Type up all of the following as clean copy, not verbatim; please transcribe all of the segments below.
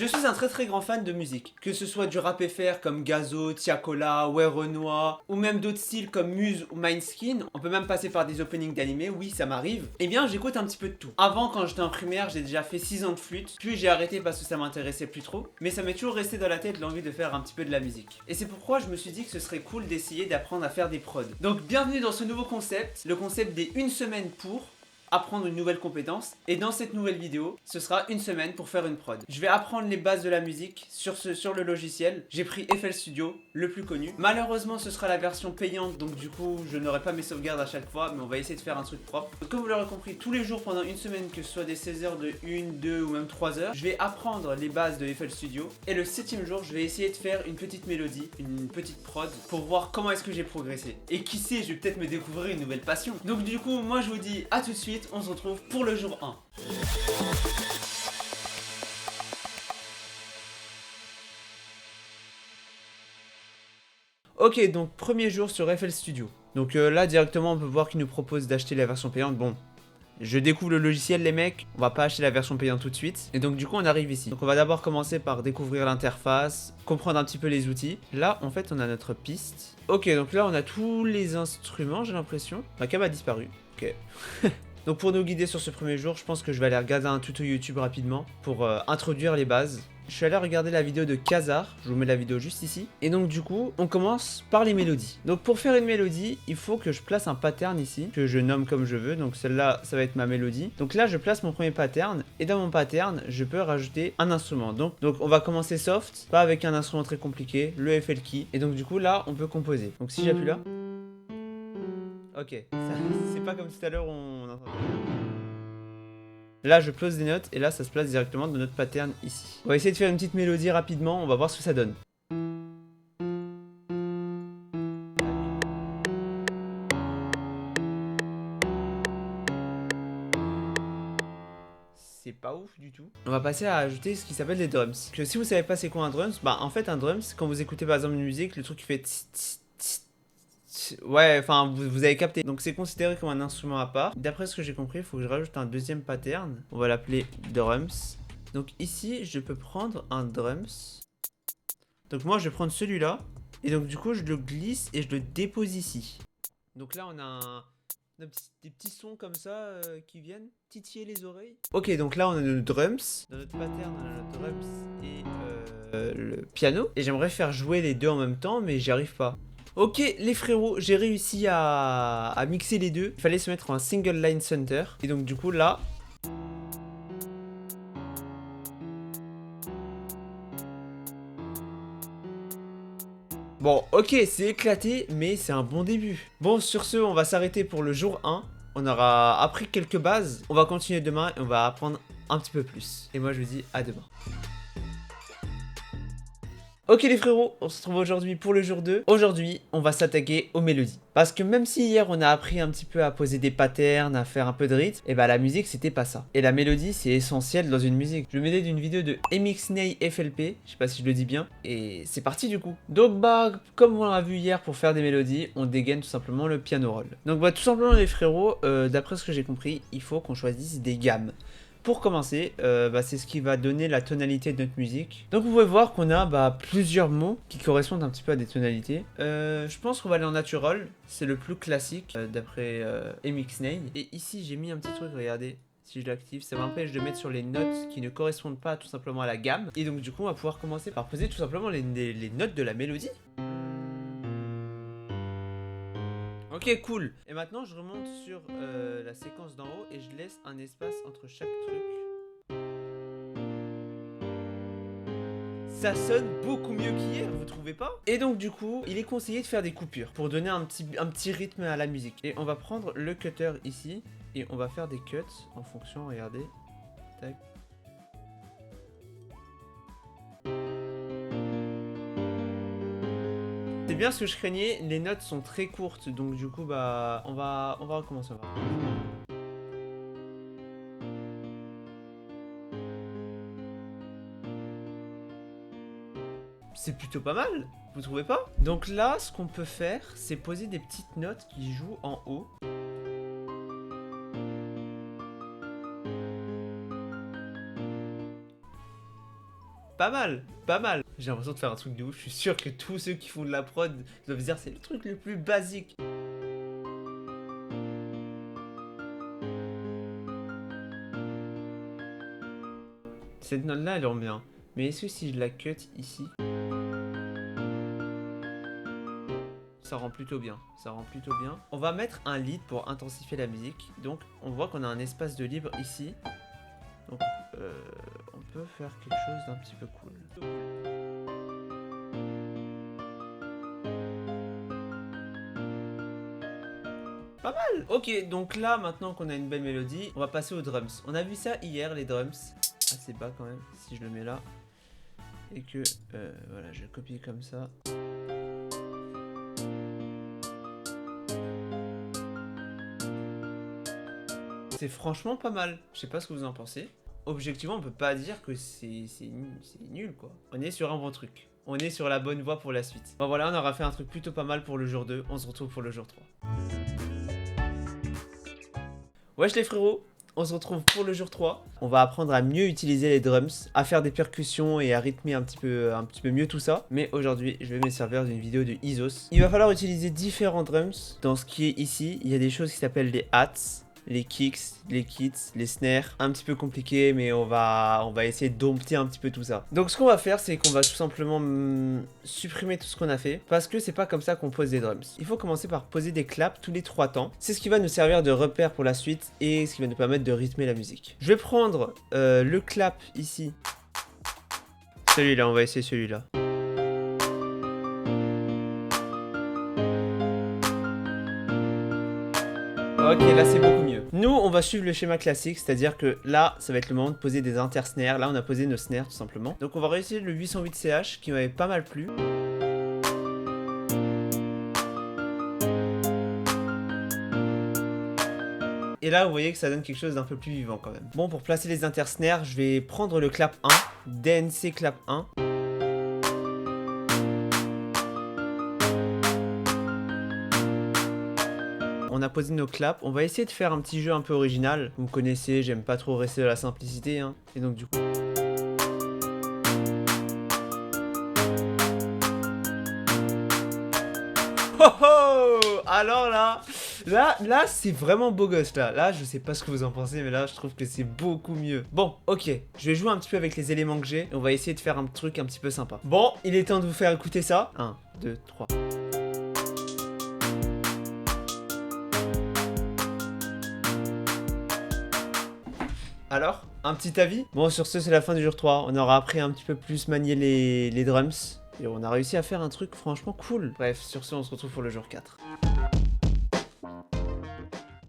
Je suis un très grand fan de musique, que ce soit du rap FR comme Gazo, Tiakola, Ouais Renoir, ou même d'autres styles comme Muse ou Mindskin, on peut même passer par des openings d'animés, oui ça m'arrive, eh bien j'écoute un petit peu de tout. Avant quand j'étais en primaire j'ai déjà fait 6 ans de flûte, puis j'ai arrêté parce que ça m'intéressait plus trop, mais ça m'est toujours resté dans la tête l'envie de faire un petit peu de la musique. Et c'est pourquoi je me suis dit que ce serait cool d'essayer d'apprendre à faire des prods. Donc bienvenue dans ce nouveau concept, le concept des 1 semaine pour apprendre une nouvelle compétence, et dans cette nouvelle vidéo ce sera 1 semaine pour faire une prod. Je vais apprendre les bases de la musique sur le logiciel. J'ai pris FL Studio, le plus connu. Malheureusement ce sera la version payante, donc du coup je n'aurai pas mes sauvegardes à chaque fois, mais on va essayer de faire un truc propre. Donc, comme vous l'aurez compris, tous les jours pendant 1 semaine, que ce soit des 16 heures de 1, 2 ou même 3 heures, je vais apprendre les bases de FL Studio, et le 7e jour je vais essayer de faire une petite mélodie, une petite prod, pour voir comment est-ce que j'ai progressé. Et qui sait, je vais peut-être me découvrir une nouvelle passion. Donc du coup moi je vous dis à tout de suite, on se retrouve pour le jour 1. Ok, donc premier jour sur FL Studio. Donc là directement on peut voir qu'il nous propose d'acheter la version payante. Bon, je découvre le logiciel les mecs, on va pas acheter la version payante tout de suite. Et donc du coup on arrive ici. Donc on va d'abord commencer par découvrir l'interface, comprendre un petit peu les outils. Là en fait on a notre piste. Ok, donc là on a tous les instruments, j'ai l'impression. Ma cam a disparu. Ok. Donc pour nous guider sur ce premier jour, je pense que je vais aller regarder un tuto YouTube rapidement pour introduire les bases. Je suis allé regarder la vidéo de Kazar, je vous mets la vidéo juste ici. Et donc du coup, on commence par les mélodies. Donc pour faire une mélodie, il faut que je place un pattern ici, que je nomme comme je veux. Donc celle-là, ça va être ma mélodie. Donc là, je place mon premier pattern, et dans mon pattern, je peux rajouter un instrument. Donc on va commencer soft, pas avec un instrument très compliqué, le FL key. Et donc du coup, là, on peut composer. Donc si j'appuie là... Ok, c'est pas comme tout à l'heure on entend. Là je pose des notes et là ça se place directement dans notre pattern ici. On va essayer de faire une petite mélodie rapidement, on va voir ce que ça donne. C'est pas ouf du tout. On va passer à ajouter ce qui s'appelle des drums. Que si vous savez pas c'est quoi un drums, bah en fait un drums, quand vous écoutez par exemple une musique, le truc qui fait tss, tss, tss, tss, ouais, enfin vous avez capté. Donc c'est considéré comme un instrument à part. D'après ce que j'ai compris, il faut que je rajoute un deuxième pattern. On va l'appeler drums. Donc ici je peux prendre un drums. Donc moi je vais prendre celui-là. Et donc du coup je le glisse et je le dépose ici. Donc là on a des petits sons comme ça qui viennent titiller les oreilles. Ok, donc là on a nos drums. Dans notre pattern on a notre drums et le piano. Et j'aimerais faire jouer les deux en même temps mais j'y arrive pas. Ok les frérots, j'ai réussi à mixer les deux. Il fallait se mettre en single line center. Et donc du coup là... Bon, ok, c'est éclaté, mais c'est un bon début. Bon, sur ce, on va s'arrêter pour le jour 1. On aura appris quelques bases. On va continuer demain et on va apprendre un petit peu plus. Et moi, je vous dis à demain. Ok les frérots, on se retrouve aujourd'hui pour le jour 2. Aujourd'hui, on va s'attaquer aux mélodies. Parce que même si hier on a appris un petit peu à poser des patterns, à faire un peu de rythme, et bah la musique c'était pas ça. Et la mélodie c'est essentiel dans une musique. Je m'aidais d'une vidéo de MXNay FLP, je sais pas si je le dis bien, et c'est parti du coup. Donc bah, comme on l'a vu hier pour faire des mélodies, on dégaine tout simplement le piano roll. Donc bah tout simplement les frérots, d'après ce que j'ai compris, il faut qu'on choisisse des gammes. Pour commencer, c'est ce qui va donner la tonalité de notre musique. Donc vous pouvez voir qu'on a plusieurs mots qui correspondent un petit peu à des tonalités. Je pense qu'on va aller en natural, c'est le plus classique d'après MXNay. Et ici j'ai mis un petit truc, regardez. Si je l'active, ça m'empêche de mettre sur les notes qui ne correspondent pas tout simplement à la gamme. Et donc du coup on va pouvoir commencer par poser tout simplement les notes de la mélodie. Ok, cool. Et maintenant, je remonte sur la séquence d'en haut et je laisse un espace entre chaque truc. Ça sonne beaucoup mieux qu'hier, vous trouvez pas? Et donc du coup, il est conseillé de faire des coupures pour donner un petit rythme à la musique. Et on va prendre le cutter ici et on va faire des cuts en fonction, regardez. Tac. C'est bien ce que je craignais, les notes sont très courtes, donc du coup bah on va recommencer. C'est plutôt pas mal, vous trouvez pas? Donc là, ce qu'on peut faire, c'est poser des petites notes qui jouent en haut. pas mal, pas mal. J'ai l'impression de faire un truc de ouf, je suis sûr que tous ceux qui font de la prod doivent dire c'est le truc le plus basique. Cette note là elle rend bien, mais est-ce que si je la cut ici, ça rend plutôt bien, ça rend plutôt bien. On va mettre un lead pour intensifier la musique, donc on voit qu'on a un espace de libre ici. Donc on peut faire quelque chose d'un petit peu cool. Pas mal. Ok, donc là maintenant qu'on a une belle mélodie, on va passer aux drums. On a vu ça hier, les drums. Assez bas quand même, si je le mets là. Et que, voilà, je le copie comme ça. C'est franchement pas mal. Je sais pas ce que vous en pensez. Objectivement, on peut pas dire que c'est nul quoi. On est sur un bon truc. On est sur la bonne voie pour la suite. Bon voilà, on aura fait un truc plutôt pas mal pour le jour 2. On se retrouve pour le jour 3. Wesh les frérots, on se retrouve pour le jour 3. On va apprendre à mieux utiliser les drums, à faire des percussions et à rythmer un petit peu mieux tout ça. Mais aujourd'hui, je vais me servir d'une vidéo de Isos. Il va falloir utiliser différents drums. Dans ce qui est ici, il y a des choses qui s'appellent les hats, les kicks, les kits, les snares, un petit peu compliqué, mais on va essayer de dompter un petit peu tout ça. Donc ce qu'on va faire, c'est qu'on va tout simplement supprimer tout ce qu'on a fait, parce que c'est pas comme ça qu'on pose des drums. Il faut commencer par poser des claps tous les 3 temps. C'est ce qui va nous servir de repère pour la suite, et ce qui va nous permettre de rythmer la musique. Je vais prendre le clap ici. Celui-là, on va essayer celui-là. Ok, là c'est beaucoup mieux. Nous, on va suivre le schéma classique, c'est-à-dire que là, ça va être le moment de poser des intersnares. Là, on a posé nos snares tout simplement. Donc on va réessayer le 808 CH qui m'avait pas mal plu. Et là, vous voyez que ça donne quelque chose d'un peu plus vivant quand même. Bon, pour placer les intersnares, je vais prendre le clap 1, DNC clap 1. On a posé nos claps, on va essayer de faire un petit jeu un peu original. Vous me connaissez, j'aime pas trop rester dans la simplicité, hein. Et donc du coup... Oh oh! Alors là c'est vraiment beau gosse là. Là, je sais pas ce que vous en pensez, mais là, je trouve que c'est beaucoup mieux. Bon, ok, je vais jouer un petit peu avec les éléments que j'ai. Et on va essayer de faire un truc un petit peu sympa. Bon, il est temps de vous faire écouter ça. 1, 2, 3... Alors, un petit avis? Bon, sur ce, c'est la fin du jour 3. On aura appris un petit peu plus manier les drums. Et on a réussi à faire un truc franchement cool. Bref, sur ce, on se retrouve pour le jour 4.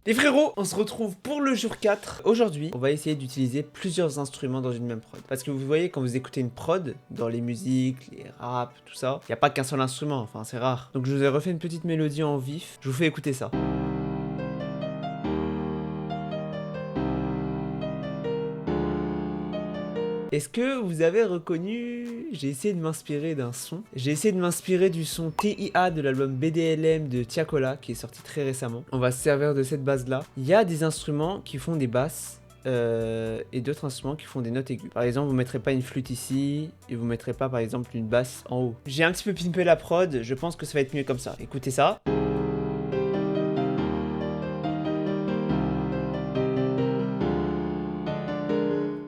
Les frérots, on se retrouve pour le jour 4. Aujourd'hui, on va essayer d'utiliser plusieurs instruments dans une même prod. Parce que vous voyez, quand vous écoutez une prod, dans les musiques, les raps, tout ça, il n'y a pas qu'un seul instrument, enfin c'est rare. Donc je vous ai refait une petite mélodie en vif. Je vous fais écouter ça. Est-ce que vous avez reconnu? J'ai essayé de m'inspirer d'un son. J'ai essayé de m'inspirer du son TIA de l'album BDLM de Tiakola qui est sorti très récemment. On va se servir de cette base là. Il y a des instruments qui font des basses et d'autres instruments qui font des notes aiguës. Par exemple, vous mettrez pas une flûte ici et vous mettrez pas par exemple une basse en haut. J'ai un petit peu pimpé la prod, je pense que ça va être mieux comme ça. Écoutez ça.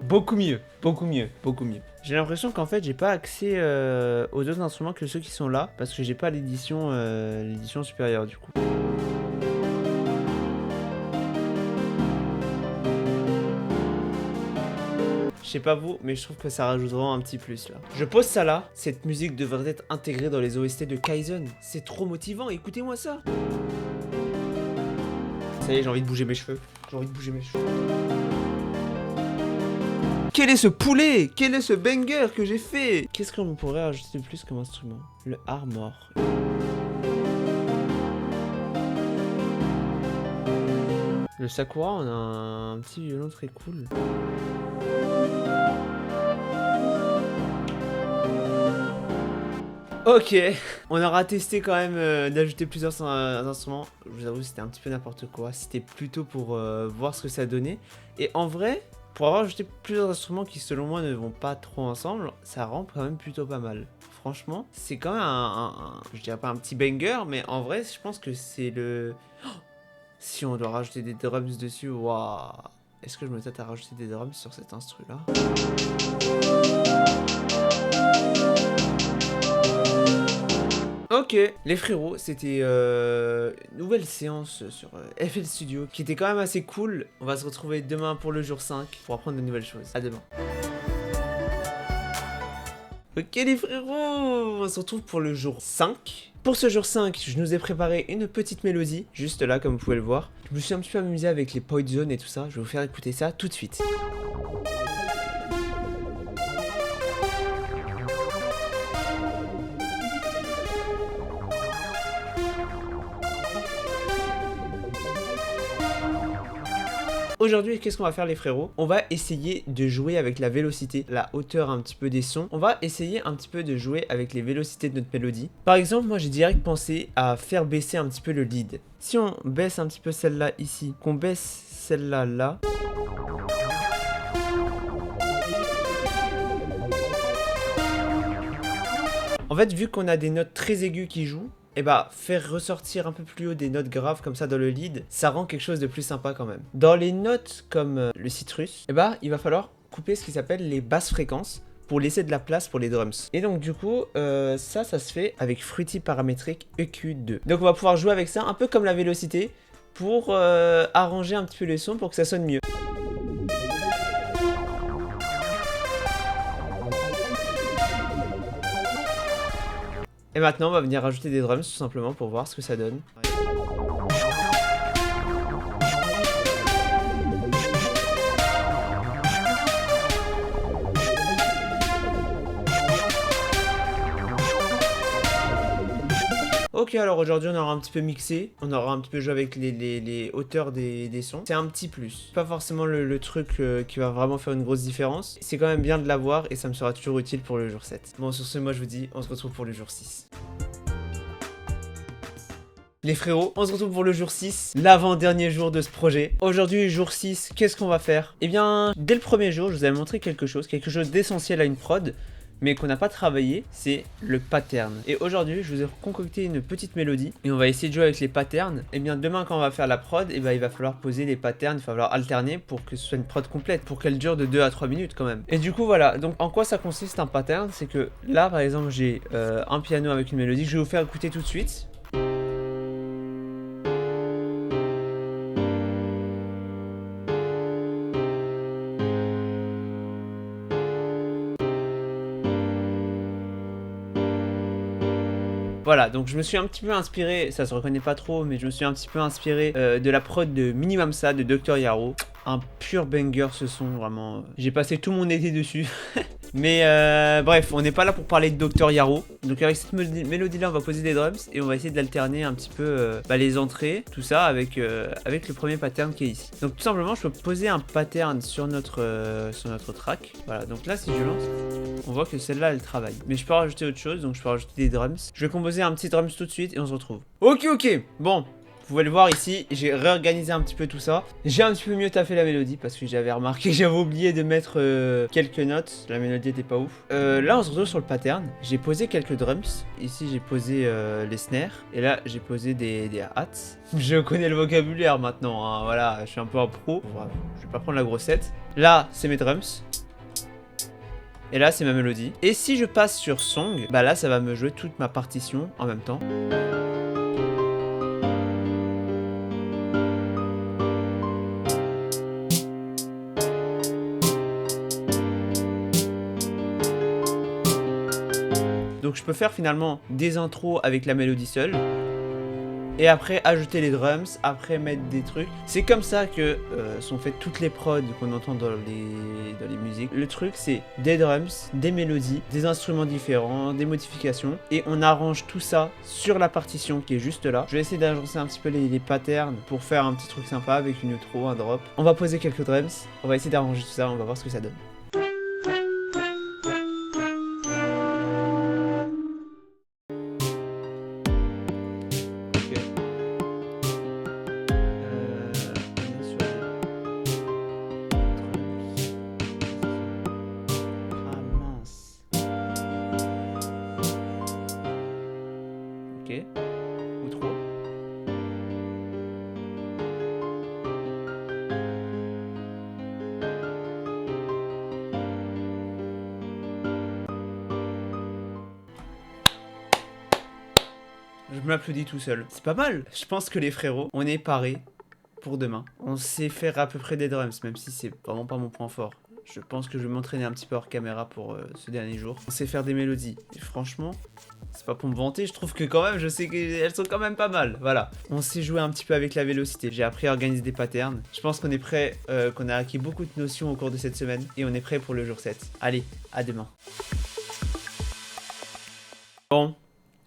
Beaucoup mieux, beaucoup mieux, beaucoup mieux. J'ai l'impression qu'en fait j'ai pas accès aux autres instruments que ceux qui sont là parce que j'ai pas l'édition supérieure du coup. Je sais pas vous, mais je trouve que ça rajoute vraiment un petit plus là. Je pose ça là, cette musique devrait être intégrée dans les OST de Kaizen. C'est trop motivant, écoutez-moi ça. Ça y est, j'ai envie de bouger mes cheveux. J'ai envie de bouger mes cheveux. Quel est ce poulet? Quel est ce banger que j'ai fait? Qu'est-ce qu'on pourrait rajouter de plus comme instrument? Le armor. Le sakura, on a un petit violon très cool. Ok, on aura testé quand même d'ajouter plusieurs instruments. Je vous avoue, c'était un petit peu n'importe quoi. C'était plutôt pour voir ce que ça donnait. Et en vrai, Pour avoir ajouté plusieurs instruments qui selon moi ne vont pas trop ensemble, ça rend quand même plutôt pas mal. Franchement, c'est quand même je dirais pas un petit banger, mais en vrai, je pense que c'est le... Oh, si on doit rajouter des drums dessus, waouh. Est-ce que je me tâte à rajouter des drums sur cet instru-là? Ok, les frérots, c'était une nouvelle séance sur FL Studio qui était quand même assez cool. On va se retrouver demain pour le jour 5 pour apprendre de nouvelles choses. À demain. Ok les frérots, on se retrouve pour le jour 5. Pour ce jour 5, je nous ai préparé une petite mélodie, juste là comme vous pouvez le voir. Je me suis un petit peu amusé avec les point zones et tout ça, je vais vous faire écouter ça tout de suite. Aujourd'hui, qu'est-ce qu'on va faire les frérots? On va essayer de jouer avec la vélocité, la hauteur un petit peu des sons. On va essayer un petit peu de jouer avec les vélocités de notre mélodie. Par exemple, moi j'ai direct pensé à faire baisser un petit peu le lead. Si on baisse un petit peu celle-là ici, qu'on baisse celle-là là... En fait, vu qu'on a des notes très aiguës qui jouent, et bah faire ressortir un peu plus haut des notes graves comme ça dans le lead, ça rend quelque chose de plus sympa quand même. Dans les notes comme le citrus, et bah il va falloir couper ce qui s'appelle les basses fréquences pour laisser de la place pour les drums. Et donc du coup, ça se fait avec Fruity Parametric EQ2. Donc on va pouvoir jouer avec ça un peu comme la vélocité pour arranger un petit peu les sons pour que ça sonne mieux. Et maintenant, on va venir rajouter des drums tout simplement pour voir ce que ça donne. Ok, alors aujourd'hui on aura un petit peu mixé, on aura un petit peu joué avec les hauteurs des sons. C'est un petit plus. Pas forcément le truc qui va vraiment faire une grosse différence. C'est quand même bien de l'avoir et ça me sera toujours utile pour le jour 7. Bon, sur ce, moi je vous dis, on se retrouve pour le jour 6. Les frérots, on se retrouve pour le jour 6, l'avant-dernier jour de ce projet. Aujourd'hui, jour 6, qu'est-ce qu'on va faire? Eh bien, dès le premier jour, je vous avais montré quelque chose d'essentiel à une prod, mais qu'on n'a pas travaillé, c'est le pattern. Et aujourd'hui, je vous ai concocté une petite mélodie, et on va essayer de jouer avec les patterns. Et bien, demain, quand on va faire la prod, eh bien, il va falloir poser les patterns, il va falloir alterner pour que ce soit une prod complète, pour qu'elle dure de 2 à 3 minutes quand même. Et du coup, voilà, donc en quoi ça consiste un pattern? C'est que là, par exemple, j'ai un piano avec une mélodie, je vais vous faire écouter tout de suite. Voilà, donc je me suis un petit peu inspiré, ça se reconnaît pas trop, mais je me suis un petit peu inspiré de la prod de Minimamsa de Dr Yaro. Un pur banger ce son, vraiment. J'ai passé tout mon été dessus. Mais bref, on n'est pas là pour parler de Dr Yaro. Donc avec cette mélodie là, on va poser des drums et on va essayer d'alterner un petit peu les entrées, tout ça avec le premier pattern qui est ici. Donc tout simplement, je peux poser un pattern sur notre track. Voilà, donc là si je lance, on voit que celle-là elle travaille. Mais je peux rajouter autre chose, donc je peux rajouter des drums. Je vais composer un petit drums tout de suite et on se retrouve. Ok, bon. Vous pouvez le voir ici, j'ai réorganisé un petit peu tout ça. J'ai un petit peu mieux taffé la mélodie parce que j'avais remarqué que j'avais oublié de mettre quelques notes. La mélodie était pas ouf. Là, on se retrouve sur le pattern. J'ai posé quelques drums. Ici, j'ai posé les snares. Et là, j'ai posé des hats. Je connais le vocabulaire maintenant. Hein. Voilà, je suis un peu un pro. Bref, je vais pas prendre la grossette. Là, c'est mes drums. Et là, c'est ma mélodie. Et si je passe sur Song, bah là, ça va me jouer toute ma partition en même temps. Donc je peux faire finalement des intros avec la mélodie seule. Et après ajouter les drums, après mettre des trucs. C'est comme ça que sont faites toutes les prods qu'on entend dans les musiques. Le truc c'est des drums, des mélodies, des instruments différents, des modifications. Et on arrange tout ça sur la partition qui est juste là. Je vais essayer d'agencer un petit peu les patterns pour faire un petit truc sympa avec une outro, un drop. On va poser quelques drums, on va essayer d'arranger tout ça, on va voir ce que ça donne. Ou trop. Je m'applaudis tout seul. C'est pas mal. Je pense que les frérots, on est parés pour demain. On sait faire à peu près des drums, même si c'est vraiment pas mon point fort. Je pense que je vais m'entraîner un petit peu hors caméra pour ce dernier jour. On sait faire des mélodies. Et franchement, c'est pas pour me vanter, je trouve que quand même, je sais qu'elles sont quand même pas mal. Voilà. On sait jouer un petit peu avec la vélocité. J'ai appris à organiser des patterns. Je pense qu'on est prêt, qu'on a acquis beaucoup de notions au cours de cette semaine. Et on est prêt pour le jour 7. Allez, à demain. Bon,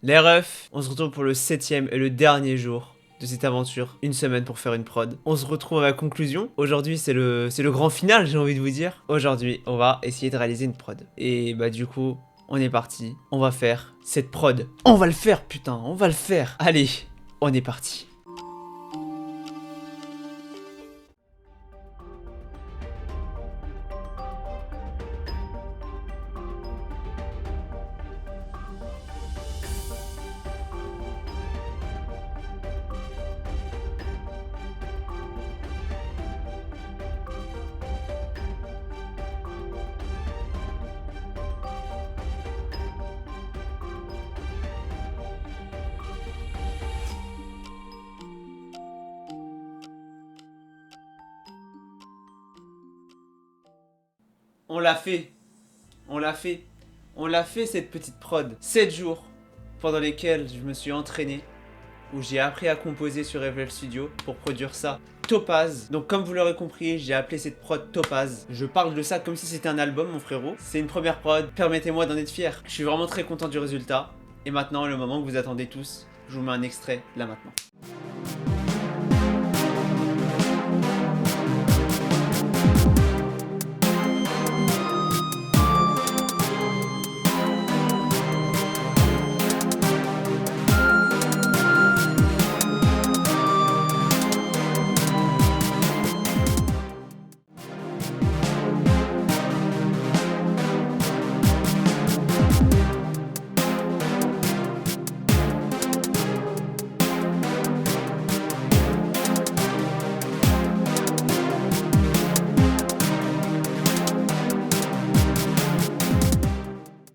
les refs, on se retrouve pour le 7e et le dernier jour de cette aventure, une semaine pour faire une prod. On se retrouve à la conclusion. Aujourd'hui, c'est le grand final, j'ai envie de vous dire. Aujourd'hui, on va essayer de réaliser une prod. Et bah du coup, on est parti. On va faire cette prod. On va le faire, putain, on va le faire. Allez, on est parti. On l'a fait. On l'a fait. On l'a fait cette petite prod. 7 jours pendant lesquels je me suis entraîné, où j'ai appris à composer sur FL Studio pour produire ça. Topaz. Donc comme vous l'aurez compris, j'ai appelé cette prod Topaz. Je parle de ça comme si c'était un album, mon frérot. C'est une première prod, permettez-moi d'en être fier. Je suis vraiment très content du résultat. Et maintenant, le moment que vous attendez tous, je vous mets un extrait là maintenant.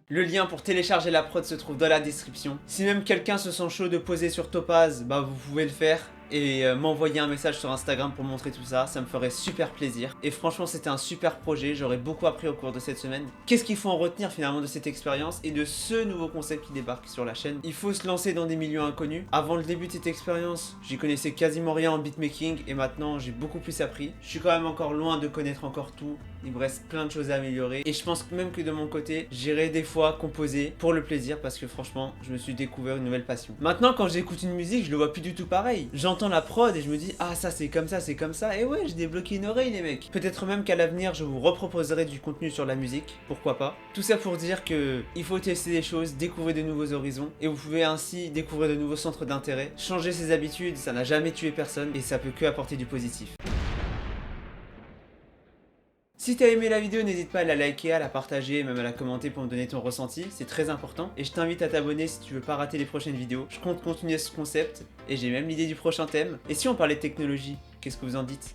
Le lien pour télécharger la prod se trouve dans la description. Si même quelqu'un se sent chaud de poser sur Topaz, bah vous pouvez le faire. Et m'envoyer un message sur Instagram pour montrer tout ça, ça me ferait super plaisir. Et franchement, c'était un super projet, j'aurais beaucoup appris au cours de cette semaine. Qu'est-ce qu'il faut en retenir finalement de cette expérience et de ce nouveau concept qui débarque sur la chaîne? Il faut se lancer dans des milieux inconnus. Avant le début de cette expérience, j'y connaissais quasiment rien en beatmaking et maintenant j'ai beaucoup plus appris. Je suis quand même encore loin de connaître encore tout, il me reste plein de choses à améliorer. Et je pense même que de mon côté, j'irai des fois composer pour le plaisir parce que franchement, je me suis découvert une nouvelle passion. Maintenant, quand j'écoute une musique, je le vois plus du tout pareil. J'entends la prod et je me dis ah ça c'est comme ça, et ouais j'ai débloqué une oreille les mecs. Peut-être même qu'à l'avenir je vous reproposerai du contenu sur la musique, pourquoi pas. Tout ça pour dire que il faut tester des choses, découvrir de nouveaux horizons et vous pouvez ainsi découvrir de nouveaux centres d'intérêt. Changer ses habitudes, ça n'a jamais tué personne et ça peut que apporter du positif. Si t'as aimé la vidéo, n'hésite pas à la liker, à la partager et même à la commenter pour me donner ton ressenti, c'est très important. Et je t'invite à t'abonner si tu veux pas rater les prochaines vidéos. Je compte continuer ce concept et j'ai même l'idée du prochain thème. Et si on parlait de technologie, qu'est-ce que vous en dites ?